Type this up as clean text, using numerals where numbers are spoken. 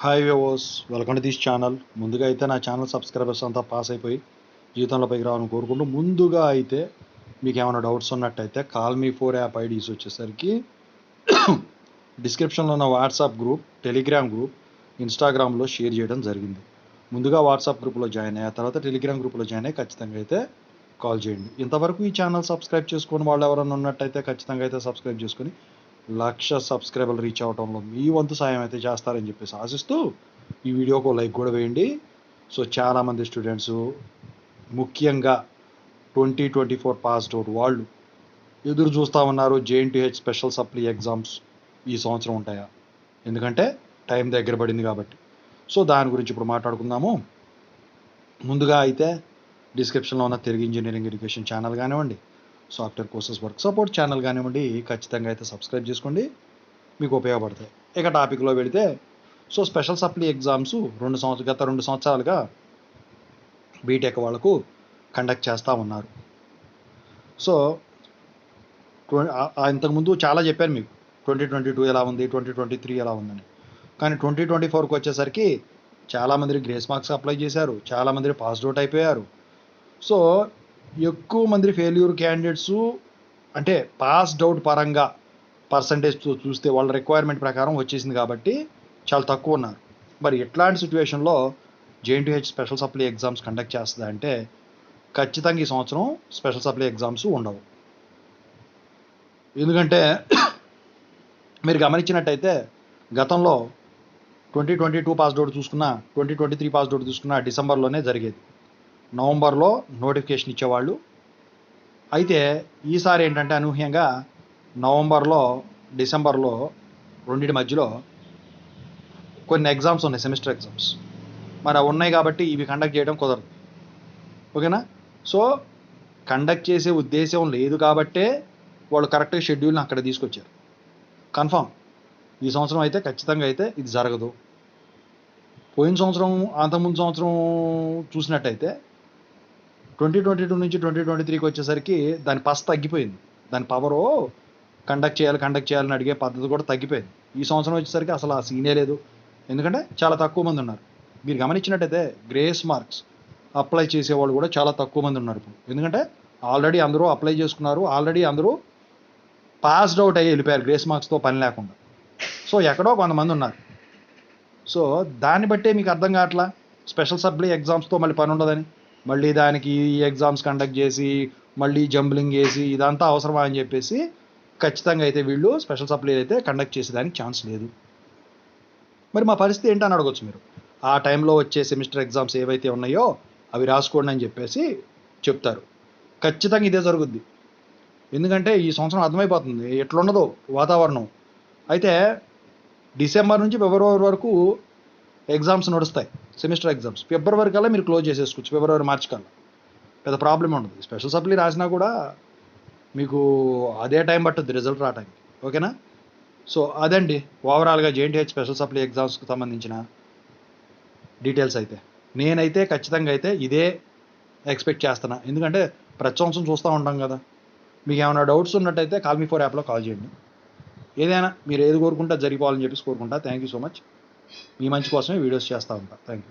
Hi viewers, welcome to this channel. ముందుగా అయితే నా ఛానల్ సబ్స్క్రైబర్స్ అంతా పాస్ అయిపోయి జీవితంలో పైకి రావాలని కోరుకుంటూ, ముందుగా అయితే మీకు ఏమైనా డౌట్స్ ఉన్నట్టయితే Call Me4 యాప్ ఐడీస్ వచ్చేసరికి డిస్క్రిప్షన్లో ఉన్న వాట్సాప్ గ్రూప్, టెలిగ్రామ్ గ్రూప్, ఇన్స్టాగ్రామ్లో షేర్ చేయడం జరిగింది. ముందుగా వాట్సాప్ గ్రూప్లో జాయిన్ అయ్యి, ఆ తర్వాత టెలిగ్రామ్ గ్రూప్లో జాయిన్ అయ్యి ఖచ్చితంగా అయితే కాల్ చేయండి. ఇంతవరకు ఈ ఛానల్ సబ్స్క్రైబ్ చేసుకుని వాళ్ళు ఎవరైనా ఉన్నట్టయితే ఖచ్చితంగా అయితే సబ్స్క్రైబ్ చేసుకుని 1,00,000 సబ్స్క్రైబర్లు రీచ్ అవడంలో మీ వంతు సాయం అయితే చేస్తారని చెప్పేసి ఆశిస్తూ ఈ వీడియోకు లైక్ కూడా వేయండి. సో చాలామంది స్టూడెంట్స్, ముఖ్యంగా 2024 పాస్డ్ అవుట్ వాళ్ళు ఎదురు చూస్తూ ఉన్నారు. JNTH స్పెషల్ సప్లీ ఎగ్జామ్స్ ఈ సంవత్సరం ఉంటాయా, ఎందుకంటే టైం దగ్గర పడింది కాబట్టి. సో దాని గురించి ఇప్పుడు మాట్లాడుకుందాము. ముందుగా అయితే డిస్క్రిప్షన్లో ఉన్న తెలుగు ఇంజనీరింగ్ ఎడ్యుకేషన్ ఛానల్ కానివ్వండి, software courses work support channel కానివ్వండి, ఖచ్చితంగా అయితే సబ్స్క్రైబ్ చేసుకోండి, మీకు ఉపయోగపడతాయి. ఇక టాపిక్లో వెళితే, సో స్పెషల్ సప్లీ ఎగ్జామ్స్ గత 2 సంవత్సరాలుగా బీటెక్ వాళ్ళకు కండక్ట్ చేస్తూ ఉన్నారు. సో ఇంతకుముందు చాలా చెప్పాను మీకు, 2022 ఎలా ఉంది, 2023 ఎలా ఉందని. కానీ 2024కి వచ్చేసరికి చాలామంది గ్రేస్ మార్క్స్ అప్లై చేశారు, చాలామంది పాస్డ్ అవుట్ అయిపోయారు. సో ఎక్కువ మంది ఫెయిల్యూర్ క్యాండిడేట్స్, అంటే పాస్డ్ అవుట్ పరంగా పర్సంటేజ్తో చూస్తే వాళ్ళ రిక్వైర్మెంట్ ప్రకారం వచ్చేసింది కాబట్టి చాలా తక్కువ ఉన్నారు. మరి ఎట్లాంటి సిచ్యువేషన్లో JNTH special supply exams conduct చేస్తుంది అంటే, ఖచ్చితంగా ఈ సంవత్సరం స్పెషల్ సప్లీ ఎగ్జామ్స్ ఉండవు. ఎందుకంటే మీరు గమనించినట్టయితే గతంలో 2022 పాస్డ్ అవుట్ చూసుకున్నా, 2023 పాస్డ్ అవుట్ చూసుకున్నా డిసెంబర్లోనే జరిగేది. నవంబర్లో నోటిఫికేషన్ ఇచ్చేవాళ్ళు. అయితే ఈసారి ఏంటంటే అనూహ్యంగా నవంబర్లో, డిసెంబర్లో రెండింటి మధ్యలో కొన్ని ఎగ్జామ్స్ ఉన్నాయి, సెమిస్టర్ ఎగ్జామ్స్. మరి అవి ఉన్నాయి కాబట్టి ఇవి కండక్ట్ చేయడం కుదరదు. ఓకేనా? సో కండక్ట్ చేసే ఉద్దేశం లేదు కాబట్టే వాళ్ళు కరెక్ట్గా షెడ్యూల్ని అక్కడ తీసుకొచ్చారు. కన్ఫామ్ ఈ సంవత్సరం అయితే ఖచ్చితంగా అయితే ఇది జరగదు. పోయిన సంవత్సరం, అంతకుముందు సంవత్సరం చూసినట్టయితే 2022 నుంచి 2023కి వచ్చేసరికి దాని పస్ తగ్గిపోయింది. దాని పవరు కండక్ట్ చేయాలని అడిగే పద్ధతి కూడా తగ్గిపోయింది. ఈ సంవత్సరం వచ్చేసరికి అసలు ఆ సీనే లేదు. ఎందుకంటే చాలా తక్కువ మంది ఉన్నారు. మీరు గమనించినట్టయితే గ్రేస్ మార్క్స్ అప్లై చేసేవాళ్ళు కూడా చాలా తక్కువ మంది ఉన్నారు ఇప్పుడు. ఎందుకంటే ఆల్రెడీ అందరూ అప్లై చేసుకున్నారు, ఆల్రెడీ అందరూ పాస్డ్ అవుట్ అయ్యి వెళ్ళిపోయారు గ్రేస్ మార్క్స్తో పని లేకుండా. సో ఎక్కడో కొంతమంది ఉన్నారు. సో దాన్ని బట్టే మీకు అర్థం కావట్లా స్పెషల్ సప్లీ ఎగ్జామ్స్తో మళ్ళీ పని ఉండదని. మళ్ళీ దానికి ఈ ఎగ్జామ్స్ కండక్ట్ చేసి మళ్ళీ జంబ్లింగ్ చేసి ఇదంతా అవసరమా అని చెప్పేసి ఖచ్చితంగా అయితే వీళ్ళు స్పెషల్ సప్లీ అయితే కండక్ట్ చేసేదానికి ఛాన్స్ లేదు. మరి మా పరిస్థితి ఏంటని అడగొచ్చు మీరు. ఆ టైంలో వచ్చే సెమిస్టర్ ఎగ్జామ్స్ ఏవైతే ఉన్నాయో అవి రాసుకోండి అని చెప్పేసి చెప్తారు. ఖచ్చితంగా ఇదే జరుగుద్ది. ఎందుకంటే ఈ సంవత్సరం అర్థమైపోతుంది ఎట్లున్నదో వాతావరణం. అయితే డిసెంబర్ నుంచి ఫిబ్రవరి వరకు ఎగ్జామ్స్ నడుస్తాయి, సెమిస్టర్ ఎగ్జామ్స్. ఫిబ్రవరి కల్లా మీరు క్లోజ్ చేసేసుకోవచ్చు, ఫిబ్రవరి మార్చి కల్లా పెద్ద ప్రాబ్లం ఉండదు. స్పెషల్ సప్లీ రాసినా కూడా మీకు అదే టైం పట్టుద్ది రిజల్ట్ రావడానికి. ఓకేనా? సో అదండి ఓవరాల్గా JNTH స్పెషల్ సప్లీ ఎగ్జామ్స్కి సంబంధించిన డీటెయిల్స్. అయితే నేనైతే ఖచ్చితంగా అయితే ఇదే ఎక్స్పెక్ట్ చేస్తున్నా. ఎందుకంటే ప్రతి సంవత్సరం చూస్తూ ఉంటాం కదా. మీకు ఏమైనా డౌట్స్ ఉన్నట్టయితే Call Me4 యాప్లో కాల్ చేయండి. ఏదైనా మీరు ఏది కోరుకుంటే జరిగిపోవాలని చెప్పేసి కోరుకుంటా. Thank you so much. మీ మంచి కోసమే వీడియోస్ చేస్తూ ఉంటా. Thank you.